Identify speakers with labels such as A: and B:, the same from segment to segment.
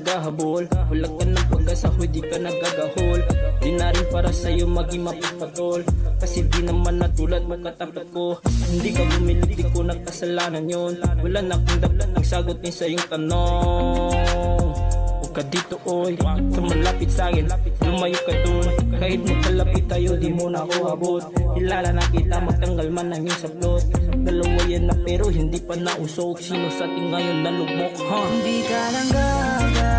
A: naghahabol. Wala ka ng pag-asa, di ka nagagahol. Di na rin para sa'yo maging mapagpatol, kasi di naman natulad mo katapat ko. Hindi ka bumili, di ko nagkasalanan yun. Wala na akong dapat ang sagutin sa iyong tanong. Huwag ka dito oy, tumalapit sa'kin, lumayo ka dun. Kahit magkalapit tayo, di mo na ako abot. Hilala na kita, magtanggal man ang iyong sablot. Dalawa yan na pero hindi pa nausok. Sino sa ating ngayon nalugmok, ha?
B: Hindi ka lang gaga,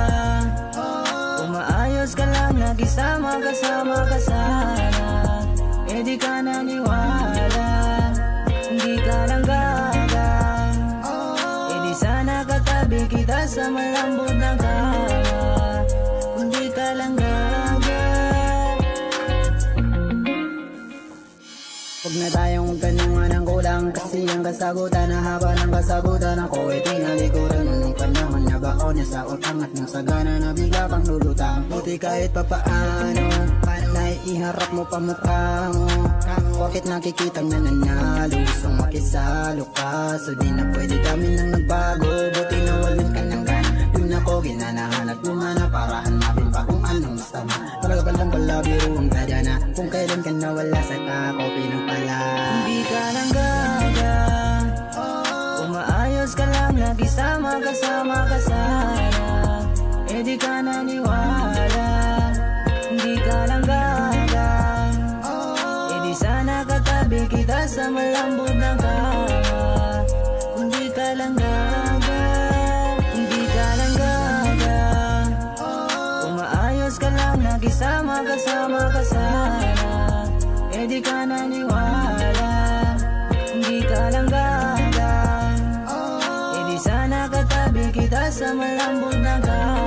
B: umaayos ka lang, nagisama kasama ka sana. Eh di ka naniwala, hindi ka lang gaga. Eh di sana katabi kita sa malambot ng kama. Hindi ka lang gaga. Huwag na tayong tanungan ng kulang, kasi ang kasagutan na haba ng kasagutan ako ay tinalikuran mo nung panahon na baon niya sa utang at nung sagana na bigla pang lulutang. Buti kahit papaano, naiiharap mo pa mukha mo. Bakit nakikitang nananalo, gustong makisalo ka, so di na pwede dami nang nagbago. Buti na walit ka ng gana, yun ako ginanahanap mo na para hanapin pa kung anong gusto mo. Talaga palang pala biro ang dadana, kung kailan ka nawala sa kakopi ng pala. Hindi ka lang gaga, umaayos ka lang, nagisama kasama ka sana. Eh di ka naniwala, hindi ka lang gaga. Eh di sana katabi kita sa malambot ng kama. Hindi ka lang gaga, hindi ka lang gaga, umaayos ka lang, nagisama kasama ka sana. Eh di ka naniwala, hindi ka lang gaga. Eh di sana katabi kita sa malambot ng kama.